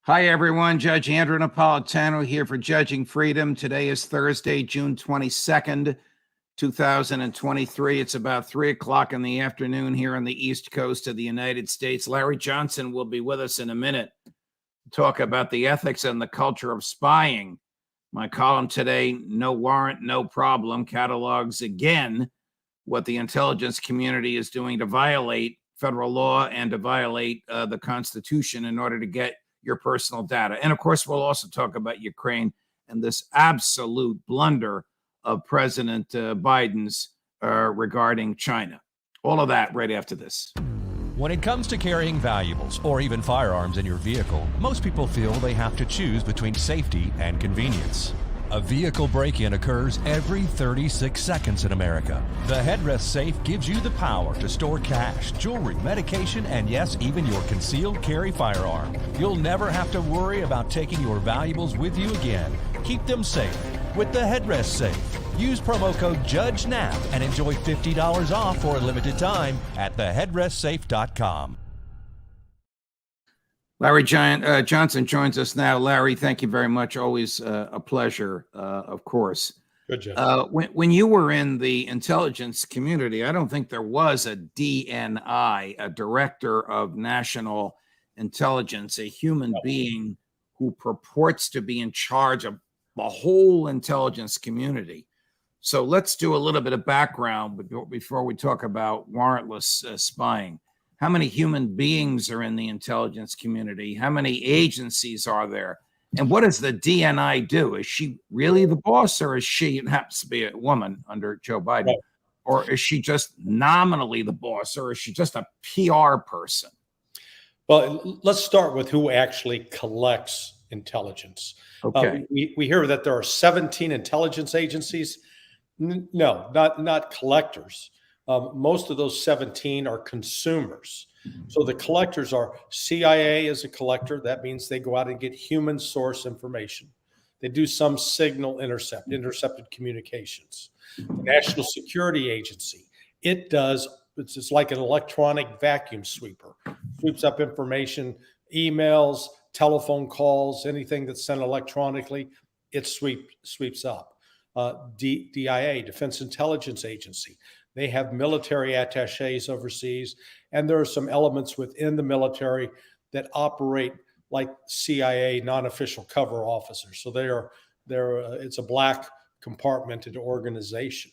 Hi, everyone. Judge Andrew Napolitano here for Judging Freedom. Today is Thursday, June 22nd, 2023. It's about 3 o'clock in the afternoon here on the East Coast of the United States. Larry Johnson will be with us in a minute to talk about the ethics and the culture of spying. My column today, No Warrant, No Problem, catalogs again what the intelligence community is doing to violate federal law and to violate the Constitution in order to get your personal data. And of course, we'll also talk about Ukraine and this absolute blunder of President Biden's regarding China. All of that right after this. When it comes to carrying valuables or even firearms in your vehicle, most people feel they have to choose between safety and convenience. A vehicle break-in occurs every 36 seconds in America. The Headrest Safe gives you the power to store cash, jewelry, medication, and yes, even your concealed carry firearm. You'll never have to worry about taking your valuables with you again. Keep them safe with the Headrest Safe. Use promo code JUDGENAP and enjoy $50 off for a limited time at theheadrestsafe.com. Larry Johnson joins us now. Larry, thank you very much. Always a pleasure, of course. Good job. When you were in the intelligence community, I don't think there was a DNI, a Director of National Intelligence, a human being who purports to be in charge of the whole intelligence community. So let's do a little bit of background before we talk about warrantless spying. How many human beings are in the intelligence community? How many agencies are there? And what does the DNI do? Is she really the boss, or is she, it happens to be a woman under Joe Biden, right, or is she just nominally the boss, or is she just a PR person? Well, let's start with who actually collects intelligence. Okay. We hear that there are 17 intelligence agencies. No, not collectors. Most of those 17 are consumers. So the collectors are CIA as a collector. That means they go out and get human source information. They do some signal intercepted communications. The National Security Agency, it's like an electronic vacuum sweeper. Sweeps up information, emails, telephone calls, anything that's sent electronically, it sweeps up. DIA, Defense Intelligence Agency. They have military attaches overseas, and there are some elements within the military that operate like CIA non-official cover officers. So it's a black compartmented organization.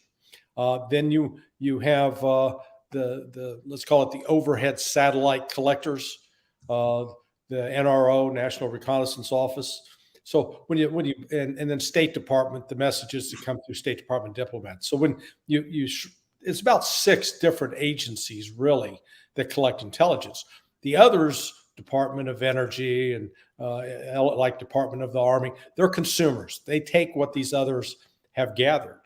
Then you have the let's call it the overhead satellite collectors, the NRO, National Reconnaissance Office. So when you and then State Department, the messages that come through State Department diplomats. So when it's about 6 different agencies really that collect intelligence. The others, Department of Energy and like Department of the Army, they're consumers. They take what these others have gathered.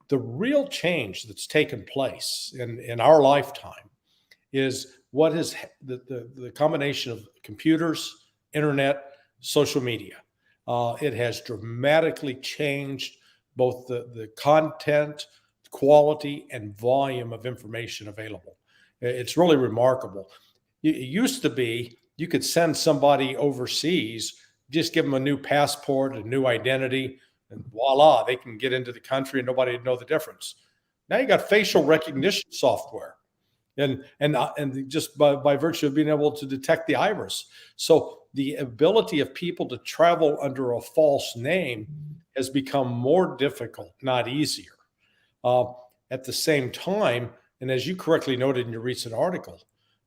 The real change that's taken place in our lifetime is what is the combination of computers, internet, social media. It has dramatically changed both the content, quality, and volume of information available. It's really remarkable. It used to be you could send somebody overseas, just give them a new passport, a new identity, and voila, they can get into the country and nobody would know the difference. Now you got facial recognition software, and just by virtue of being able to detect the iris. So the ability of people to travel under a false name has become more difficult, not easier. At the same time, and as you correctly noted in your recent article,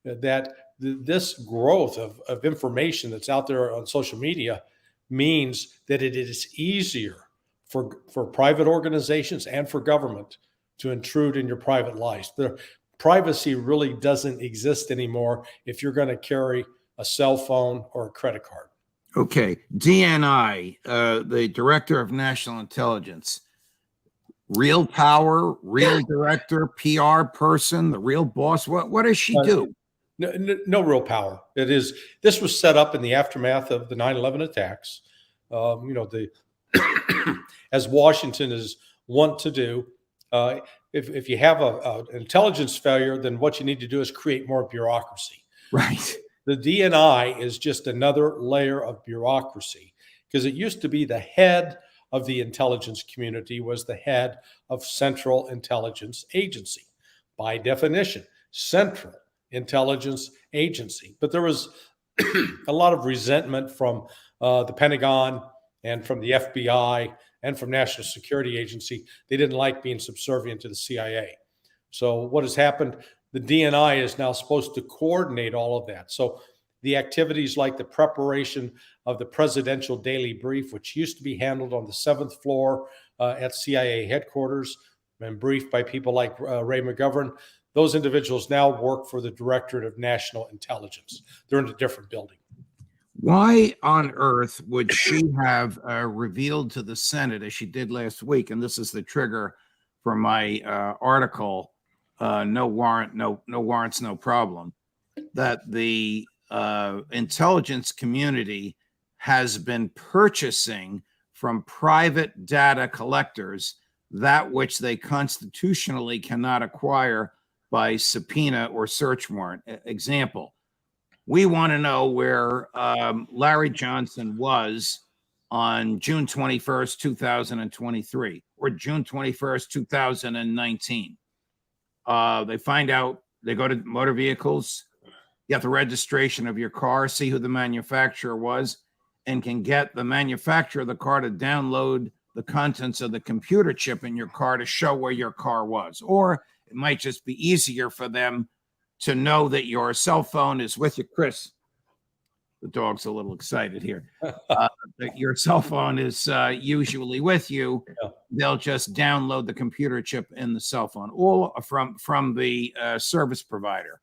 that this growth of information that's out there on social media means that it is easier for private organizations and for government to intrude in your private life. The privacy really doesn't exist anymore if you're going to carry a cell phone or a credit card. Okay. DNI, the Director of National Intelligence. Real power, real director, PR person, the real boss. What does she do? No real power. This was set up in the aftermath of the 9/11 attacks. As Washington is wont to do, if you have an intelligence failure, then what you need to do is create more bureaucracy. Right. the DNI is just another layer of bureaucracy, because it used to be the head of the intelligence community was the head of Central Intelligence Agency. By definition, Central Intelligence Agency. But there was a lot of resentment from the Pentagon and from the FBI and from National Security Agency. They didn't like being subservient to the CIA. So what has happened, the DNI is now supposed to coordinate all of that. So the activities like the preparation of the Presidential Daily Brief, which used to be handled on the 7th floor at CIA headquarters and briefed by people like Ray McGovern, those individuals now work for the Directorate of National Intelligence. They're in a different building. Why on earth would she have revealed to the Senate, as she did last week, and this is the trigger for my article, no warrant, no warrants, no problem, that the intelligence community has been purchasing from private data collectors that which they constitutionally cannot acquire by subpoena or search warrant. Example, we want to know where Larry Johnson was on June 21st, 2023, or June 21st, 2019. They find out, they go to motor vehicles, get the registration of your car, see who the manufacturer was, and can get the manufacturer of the car to download the contents of the computer chip in your car to show where your car was. Or it might just be easier for them to know that your cell phone is with you. Chris, the dog's a little excited here. That your cell phone is usually with you. Yeah. They'll just download the computer chip in the cell phone, all from the service provider.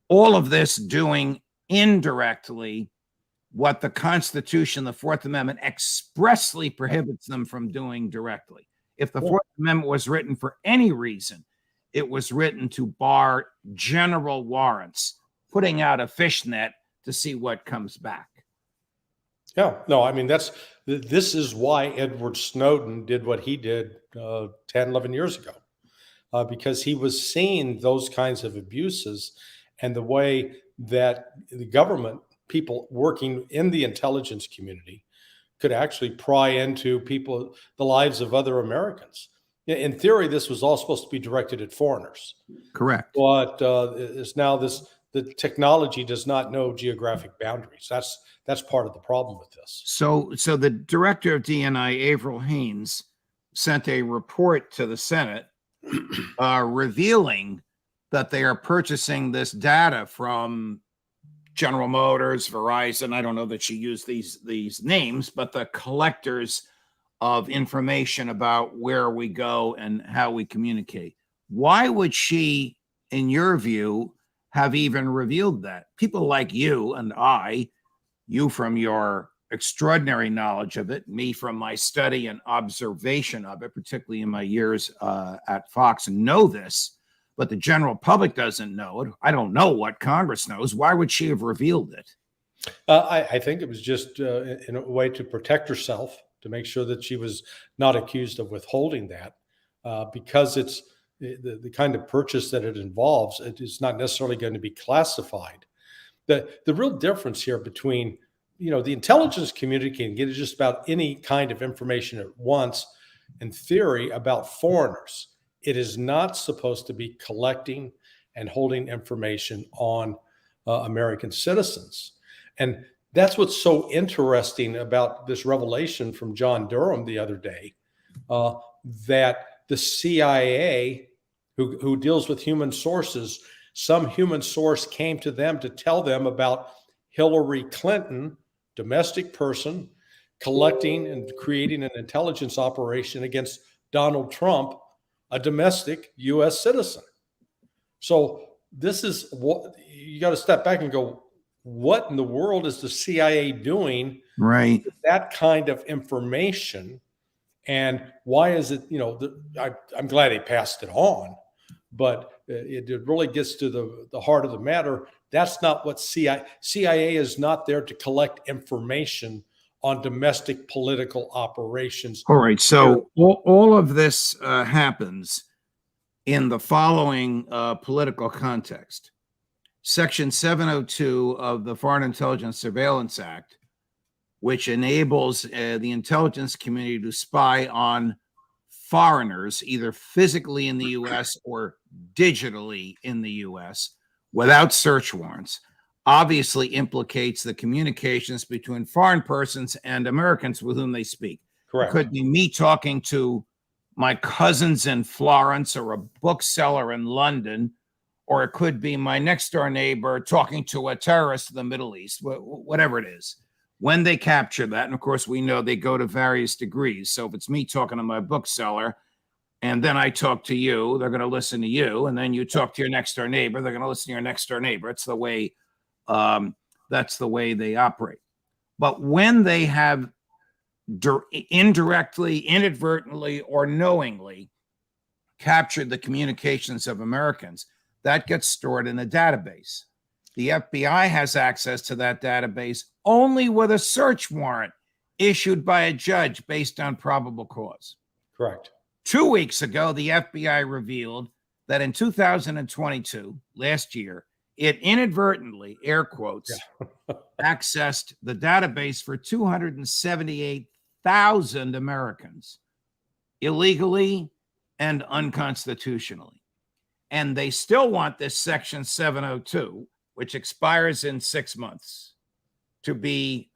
All of this doing indirectly what the Constitution, the Fourth Amendment, expressly prohibits them from doing directly. If the Fourth Amendment was written for any reason, it was written to bar general warrants, putting out a fishnet to see what comes back. Yeah, no, I mean, this is why Edward Snowden did what he did 10, 11 years ago, because he was seeing those kinds of abuses and the way that the government, people working in the intelligence community, could actually pry into the lives of other Americans. In theory, this was all supposed to be directed at foreigners. Correct. But it's now the technology does not know geographic boundaries. That's part of the problem with this. So the director of DNI, Avril Haines, sent a report to the Senate revealing that they are purchasing this data from General Motors, Verizon. I don't know that she used these names, but the collectors of information about where we go and how we communicate. Why would she, in your view, have even revealed that? People like you and I, you from your extraordinary knowledge of it, me from my study and observation of it, particularly in my years at Fox, know this, but the general public doesn't know it. I don't know what Congress knows. Why would she have revealed it? I think it was just in a way to protect herself, to make sure that she was not accused of withholding that, because it's the kind of purchase that it involves. It is not necessarily going to be classified. The real difference here between, the intelligence community can get just about any kind of information at once, in theory, about foreigners. It is not supposed to be collecting and holding information on American citizens. And that's what's so interesting about this revelation from John Durham the other day, that the CIA, who deals with human sources, some human source came to them to tell them about Hillary Clinton, domestic person, collecting and creating an intelligence operation against Donald Trump, a domestic U.S. citizen. So this is what you got to step back and go, what in the world is the CIA doing? Right. With that kind of information? And why is it, I'm glad he passed it on, but it really gets to the heart of the matter. That's not what CIA is not there to collect information on domestic political operations. All right. So all of this happens in the following political context. Section 702 of the Foreign Intelligence Surveillance Act, which enables the intelligence community to spy on foreigners, either physically in the U.S. or digitally in the U.S. without search warrants, obviously implicates the communications between foreign persons and Americans with whom they speak. Correct. It could be me talking to my cousins in Florence or a bookseller in London, or it could be my next door neighbor talking to a terrorist in the Middle East, whatever it is. When they capture that, and of course we know they go to various degrees. So if it's me talking to my bookseller and then I talk to you, they're going to listen to you. And then you talk to your next door neighbor, they're going to listen to your next door neighbor. It's the way, that's the way they operate. But when they have indirectly, inadvertently, or knowingly captured the communications of Americans, that gets stored in a database. The FBI has access to that database only with a search warrant issued by a judge based on probable cause. Correct. 2 weeks ago, the FBI revealed that in 2022, last year, it inadvertently, air quotes, accessed the database for 278,000 Americans illegally and unconstitutionally. And they still want this Section 702, which expires in 6 months, to be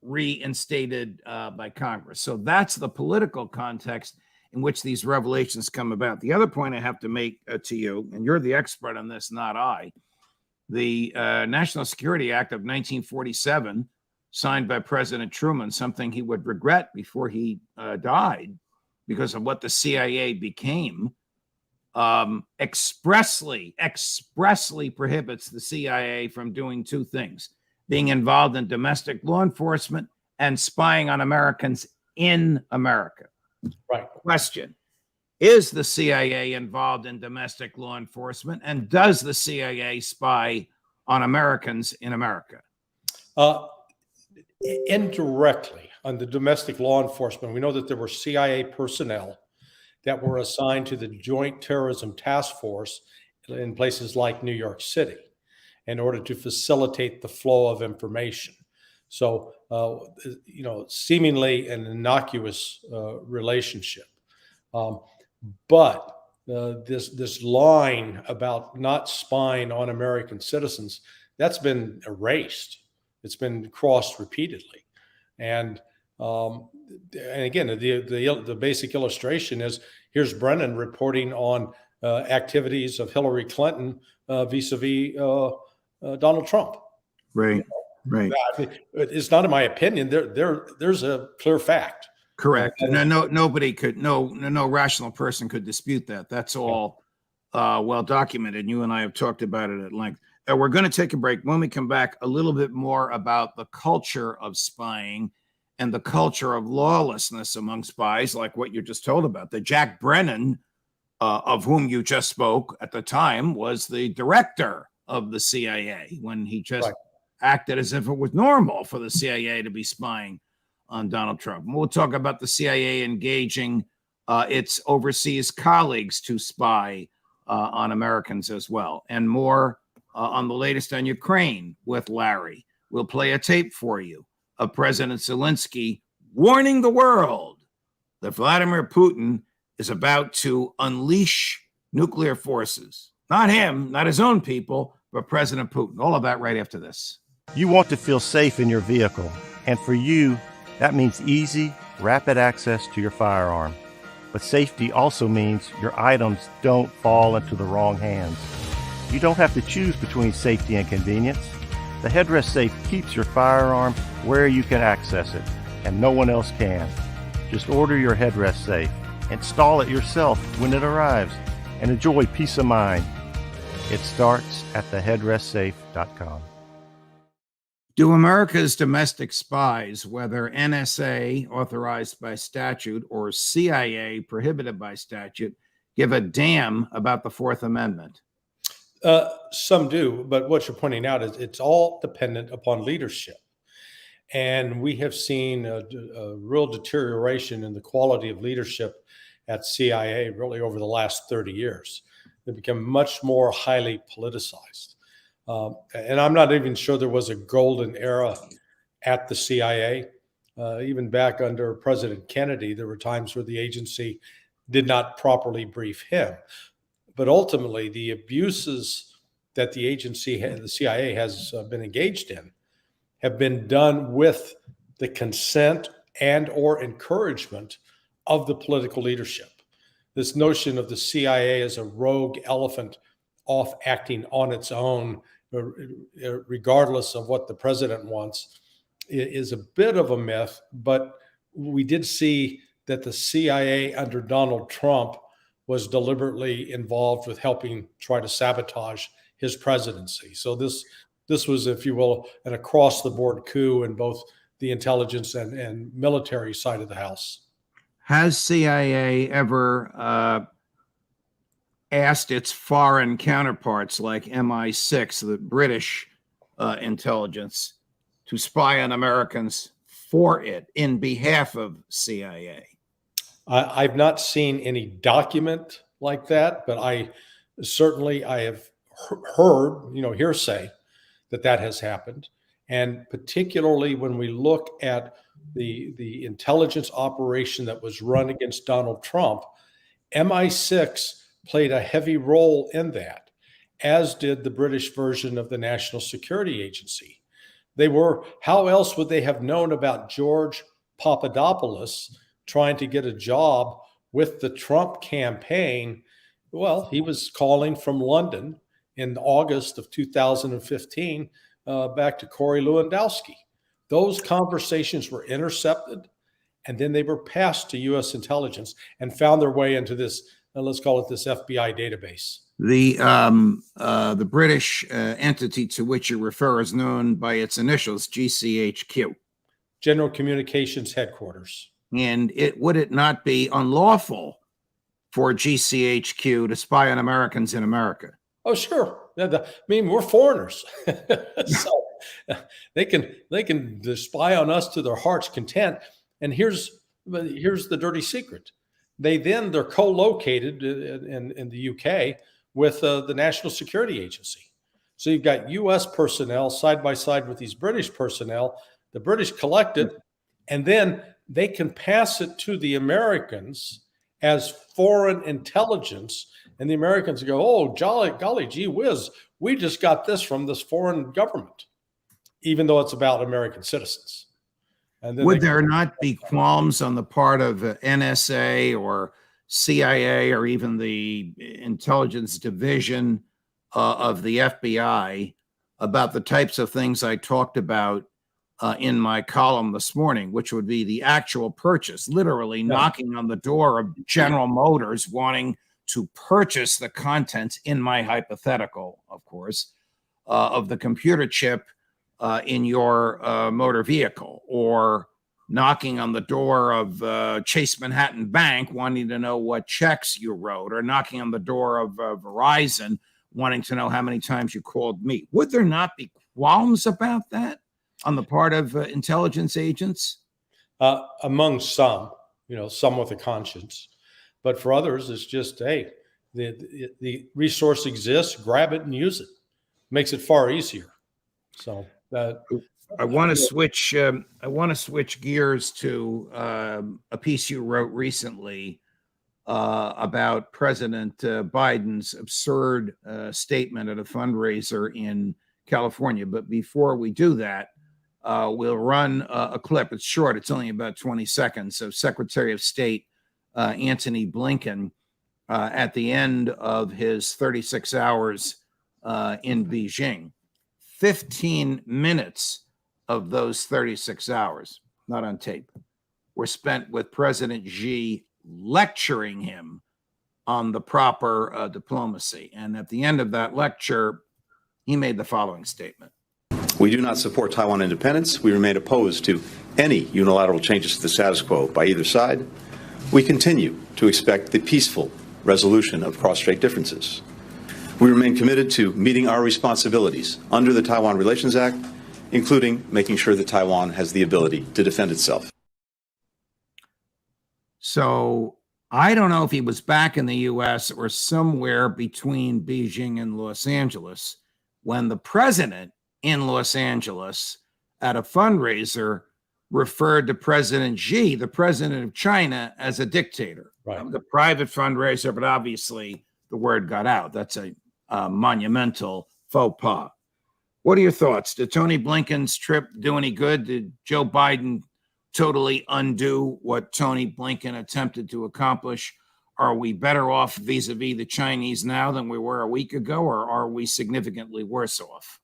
reinstated by Congress. So that's the political context in which these revelations come about. The other point I have to make to you, and you're the expert on this, not I, the National Security Act of 1947, signed by President Truman, something he would regret before he died because of what the CIA became, expressly prohibits the CIA from doing two things: being involved in domestic law enforcement and spying on Americans in America. Right. Question: is the CIA involved in domestic law enforcement, and does the CIA spy on Americans in America? Indirectly on the domestic law enforcement, we know that there were CIA personnel that were assigned to the Joint Terrorism Task Force in places like New York City in order to facilitate the flow of information. So, seemingly an innocuous relationship. But this line about not spying on American citizens, that's been erased. It's been crossed repeatedly. And again, the basic illustration is, here's Brennan reporting on activities of Hillary Clinton vis-a-vis Donald Trump. Right. It's not in my opinion. There's a clear fact. Correct. No rational person could dispute that. That's all well documented. You and I have talked about it at length. We're going to take a break. When we come back, a little bit more about the culture of spying and the culture of lawlessness among spies, like what you just told about. The Jack Brennan, of whom you just spoke at the time, was the director of the CIA when he just acted as if it was normal for the CIA to be spying on Donald Trump. And we'll talk about the CIA engaging its overseas colleagues to spy on Americans as well, and more on the latest on Ukraine with Larry. We'll play a tape for you of President Zelensky warning the world that Vladimir Putin is about to unleash nuclear forces. Not him, not his own people, but President Putin. All of that right after this. You want to feel safe in your vehicle, and for you, that means easy, rapid access to your firearm. But safety also means your items don't fall into the wrong hands. You don't have to choose between safety and convenience. The Headrest Safe keeps your firearm where you can access it, and no one else can. Just order your Headrest Safe, install it yourself when it arrives, and enjoy peace of mind. It starts at theheadrestsafe.com. Do America's domestic spies, whether NSA authorized by statute or CIA prohibited by statute, give a damn about the Fourth Amendment? Some do, but what you're pointing out is it's all dependent upon leadership. And we have seen a real deterioration in the quality of leadership at CIA really over the last 30 years. They've become much more highly politicized. And I'm not even sure there was a golden era at the CIA. Even back under President Kennedy, there were times where the agency did not properly brief him. But ultimately, the abuses that the the CIA has been engaged in have been done with the consent and or encouragement of the political leadership. This notion of the CIA as a rogue elephant off acting on its own, regardless of what the president wants, is a bit of a myth. But we did see that the CIA under Donald Trump was deliberately involved with helping try to sabotage his presidency. So this was, if you will, an across-the-board coup in both the intelligence and military side of the house. Has CIA ever asked its foreign counterparts like MI6, the British intelligence, to spy on Americans for it in behalf of CIA? I've not seen any document like that, but I have heard, hearsay that has happened. And particularly when we look at the intelligence operation that was run against Donald Trump, MI6 played a heavy role in that, as did the British version of the National Security Agency. How else would they have known about George Papadopoulos trying to get a job with the Trump campaign? Well, he was calling from London in August of 2015 back to Corey Lewandowski. Those conversations were intercepted, and then they were passed to U.S. intelligence and found their way into this, let's call it this FBI database. The British entity to which you refer is known by its initials, GCHQ. General Communications Headquarters. And would it not be unlawful for GCHQ to spy on Americans in America? Oh, sure. I mean, we're foreigners, so they can spy on us to their heart's content. And here's the dirty secret: they're co-located in the UK with the National Security Agency. So you've got U.S. personnel side by side with these British personnel. The British collect it, and then they can pass it to the Americans as foreign intelligence. And the Americans go, oh, golly, gee whiz, we just got this from this foreign government, even though it's about American citizens. And then would there not be qualms on the part of NSA or CIA or even the intelligence division of the FBI about the types of things I talked about in my column this morning, which would be the actual purchase, literally knocking on the door of General Motors wanting to purchase the contents, in my hypothetical, of course, of the computer chip in your motor vehicle, or knocking on the door of Chase Manhattan Bank wanting to know what checks you wrote, or knocking on the door of Verizon wanting to know how many times you called me? Would there not be qualms about that on the part of intelligence agents? Among some, some with a conscience. But for others, it's just, hey, the resource exists, grab it and use it. Makes it far easier. So I want to switch. I want to switch gears to a piece you wrote recently about President Biden's absurd statement at a fundraiser in California. But before we do that, we'll run a clip. It's short. It's only about 20 seconds. So Secretary of State Antony Blinken, at the end of his 36 hours in Beijing, 15 minutes of those 36 hours, not on tape, were spent with President Xi lecturing him on the proper diplomacy. And at the end of that lecture, he made the following statement. We do not support Taiwan independence. We remain opposed to any unilateral changes to the status quo by either side. We continue to expect the peaceful resolution of cross-strait differences. We remain committed to meeting our responsibilities under the Taiwan Relations Act, including making sure that Taiwan has the ability to defend itself. So I don't know if he was back in the U.S. or somewhere between Beijing and Los Angeles, when the president in Los Angeles at a fundraiser referred to President Xi, the president of China, as a dictator. Right. The private fundraiser, but obviously the word got out. That's a monumental faux pas. What are your thoughts? Did Tony Blinken's trip do any good? Did Joe Biden totally undo what Tony Blinken attempted to accomplish? Are we better off vis-a-vis the Chinese now than we were a week ago, or are we significantly worse off?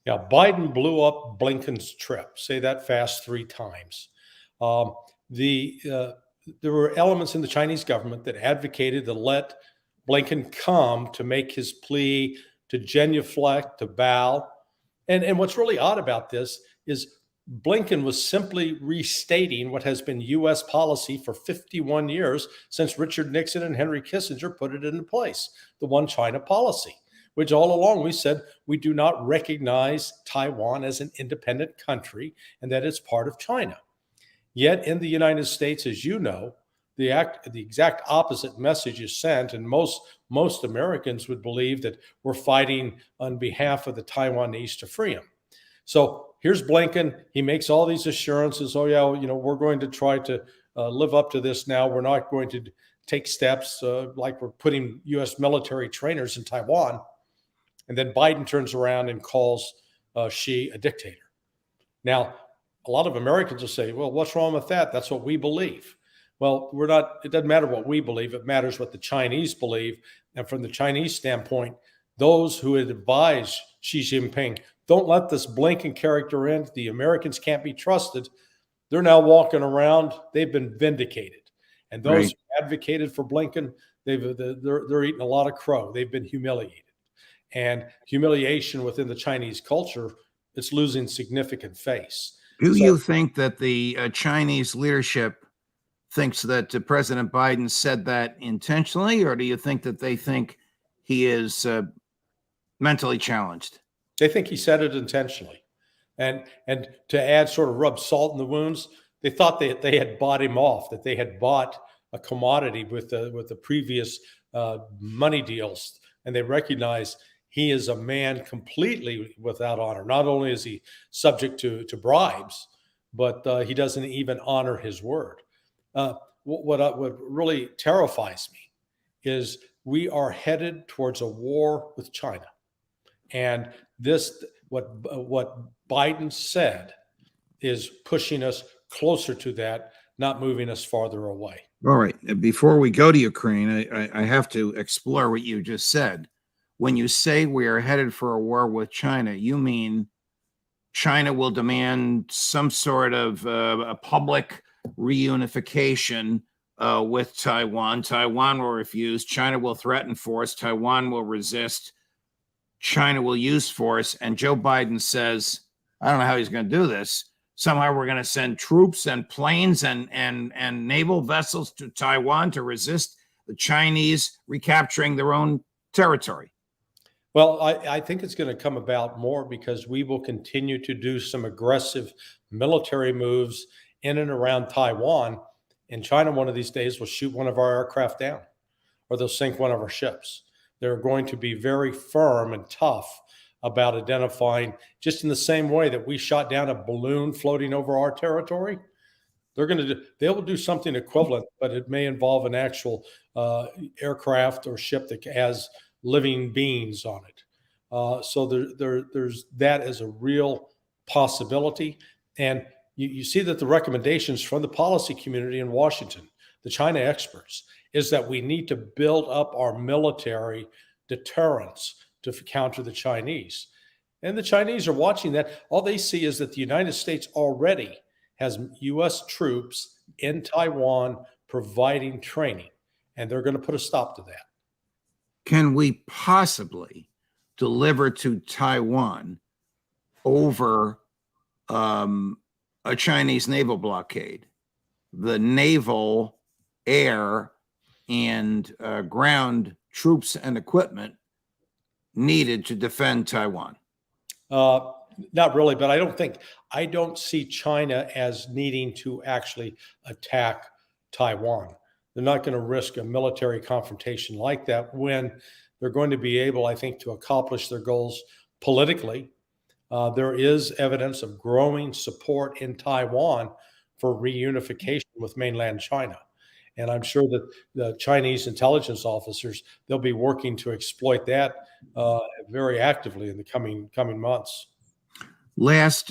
Yeah, Biden blew up Blinken's trip. Say that fast 3 times. There were elements in the Chinese government that advocated to let Blinken come to make his plea, to genuflect, to bow. And what's really odd about this is Blinken was simply restating what has been U.S. policy for 51 years since Richard Nixon and Henry Kissinger put it into place, the one China policy, which all along we said we do not recognize Taiwan as an independent country and that it's part of China. Yet in the United States, as you know, the exact opposite message is sent, and most Americans would believe that we're fighting on behalf of the Taiwanese to free them. So here's Blinken. He makes all these assurances. Oh yeah, we're going to try to live up to this now. We're not going to take steps like we're putting U.S. military trainers in Taiwan. And then Biden turns around and calls Xi a dictator. Now, a lot of Americans will say, well, what's wrong with that? That's what we believe. Well, it doesn't matter what we believe. It matters what the Chinese believe. And from the Chinese standpoint, those who had advised Xi Jinping, don't let this Blinken character in. The Americans can't be trusted. They're now walking around. They've been vindicated. And those Right. who advocated for Blinken, they're eating a lot of crow. They've been humiliated. And humiliation within the Chinese culture, it's losing significant face. Do So- you think that the Chinese leadership thinks that President Biden said that intentionally, or do you think that they think he is mentally challenged? They think he said it intentionally. And to add sort of rub salt in the wounds, they thought they had bought him off, that they had bought a commodity with the previous money deals. And they recognize he is a man completely without honor. Not only is he subject to bribes, but he doesn't even honor his word. What really terrifies me is we are headed towards a war with China. And what Biden said is pushing us closer to that, not moving us farther away. All right. Before we go to Ukraine, I have to explore what you just said. When you say we are headed for a war with China, you mean China will demand some sort of a public reunification with Taiwan. Taiwan will refuse. China will threaten force. Taiwan will resist. China will use force. And Joe Biden says, I don't know how he's going to do this. Somehow we're going to send troops and planes and naval vessels to Taiwan to resist the Chinese recapturing their own territory. Well, I think it's going to come about more because we will continue to do some aggressive military moves in and around Taiwan. And China, one of these days, will shoot one of our aircraft down, or they'll sink one of our ships. They're going to be very firm and tough about identifying, just in the same way that we shot down a balloon floating over our territory. They will do something equivalent, but it may involve an actual aircraft or ship that has living beings on it. So there's that as a real possibility. And you see that the recommendations from the policy community in Washington, the China experts, is that we need to build up our military deterrence to counter the Chinese. And the Chinese are watching that. All they see is that the United States already has U.S. troops in Taiwan providing training, and they're going to put a stop to that. Can we possibly deliver to Taiwan over a Chinese naval blockade? The naval, air, and ground troops and equipment needed to defend Taiwan? Not really, but I don't see China as needing to actually attack Taiwan. They're not going to risk a military confrontation like that when they're going to be able, I think, to accomplish their goals politically, there is evidence of growing support in Taiwan for reunification with mainland China. And I'm sure that the Chinese intelligence officers, they'll be working to exploit that very actively in the coming months. Last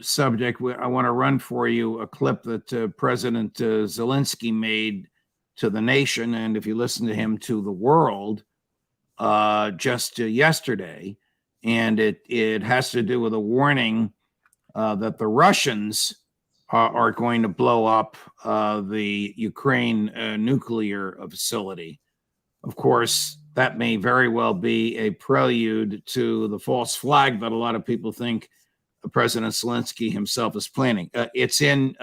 subject, I want to run for you a clip that President Zelensky made to the nation, and if you listen to him, to the world, just yesterday. And it has to do with a warning that the Russians are going to blow up the Ukraine nuclear facility. Of course, that may very well be a prelude to the false flag that a lot of people think President Zelensky himself is planning. It's in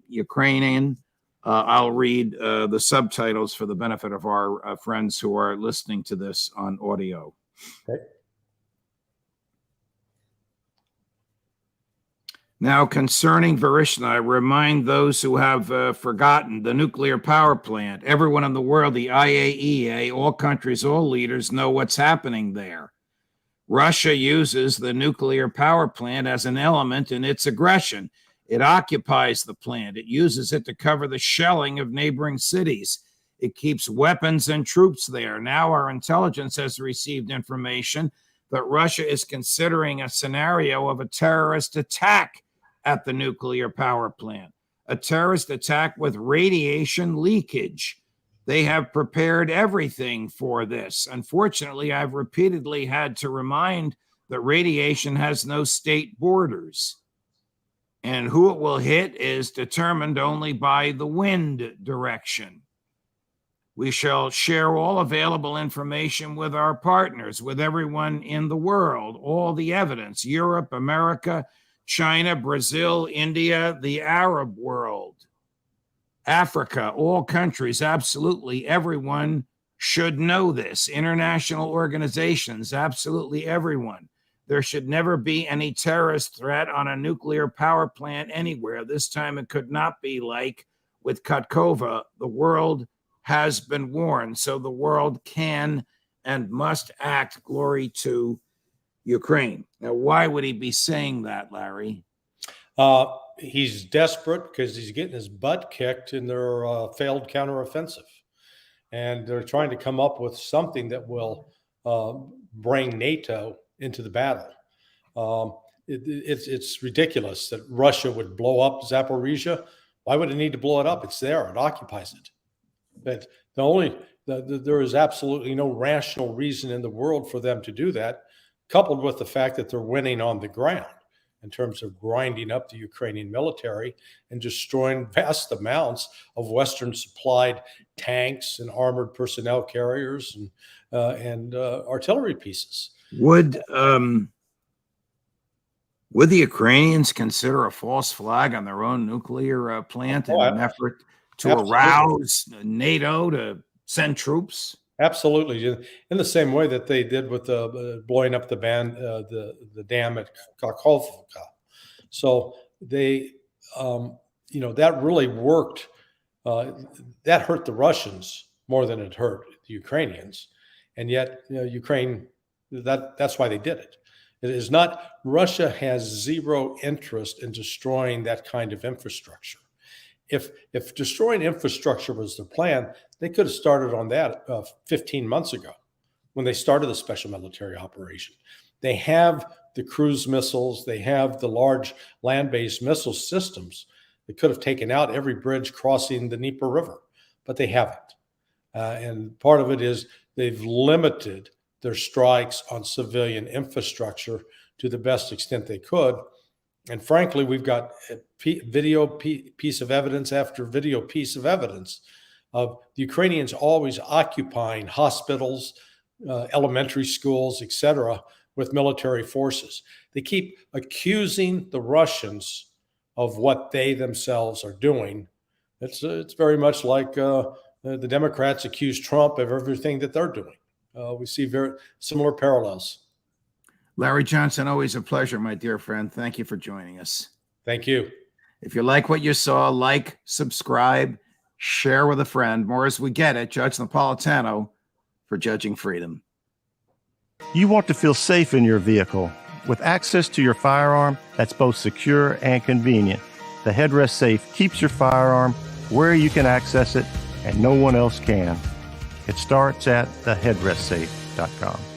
Ukrainian. I'll read the subtitles for the benefit of our friends who are listening to this on audio. Okay. Now, concerning Vereshna, I remind those who have forgotten the nuclear power plant. Everyone in the world, the IAEA, all countries, all leaders know what's happening there. Russia uses the nuclear power plant as an element in its aggression. It occupies the plant. It uses it to cover the shelling of neighboring cities. It keeps weapons and troops there. Now our intelligence has received information that Russia is considering a scenario of a terrorist attack at the nuclear power plant, a terrorist attack with radiation leakage. They have prepared everything for this. Unfortunately, I've repeatedly had to remind that radiation has no state borders. And who it will hit is determined only by the wind direction. We shall share all available information with our partners, with everyone in the world, all the evidence, Europe, America, China, Brazil, India, the Arab world, Africa, all countries, absolutely everyone should know this. International organizations, absolutely everyone. There should never be any terrorist threat on a nuclear power plant anywhere. This time it could not be like with Katkova. The world has been warned, so the world can and must act. Glory to Ukraine. Now, why would he be saying that, Larry? He's desperate because he's getting his butt kicked in their failed counteroffensive. And they're trying to come up with something that will bring NATO into the battle. It's ridiculous that Russia would blow up Zaporizhia. Why would it need to blow it up? It's there. It occupies it. But there is absolutely no rational reason in the world for them to do that, coupled with the fact that they're winning on the ground in terms of grinding up the Ukrainian military and destroying vast amounts of Western supplied tanks and armored personnel carriers and artillery pieces. Would the Ukrainians consider a false flag on their own nuclear plant in an effort to arouse NATO to send troops? Absolutely, in the same way that they did with blowing up the dam at Kakhovka. So they, that really worked. That hurt the Russians more than it hurt the Ukrainians, and yet Ukraine. That's why they did it. It is not. Russia has zero interest in destroying that kind of infrastructure. If destroying infrastructure was their plan, they could have started on that 15 months ago when they started the special military operation. They have the cruise missiles. They have the large land-based missile systems that could have taken out every bridge crossing the Dnieper River, but they haven't. And part of it is they've limited their strikes on civilian infrastructure to the best extent they could. And frankly, we've got piece of evidence after video piece of evidence of the Ukrainians always occupying hospitals, elementary schools, etc., with military forces. They keep accusing the Russians of what they themselves are doing. It's very much like the Democrats accuse Trump of everything that they're doing. We see very similar parallels. Larry Johnson, always a pleasure, my dear friend. Thank you for joining us. Thank you. If you like what you saw, like, subscribe, share with a friend. More as we get it. Judge Napolitano for Judging Freedom. You want to feel safe in your vehicle With access to your firearm that's both secure and convenient, the Headrest Safe keeps your firearm where you can access it and no one else can. It starts at theheadrestsafe.com.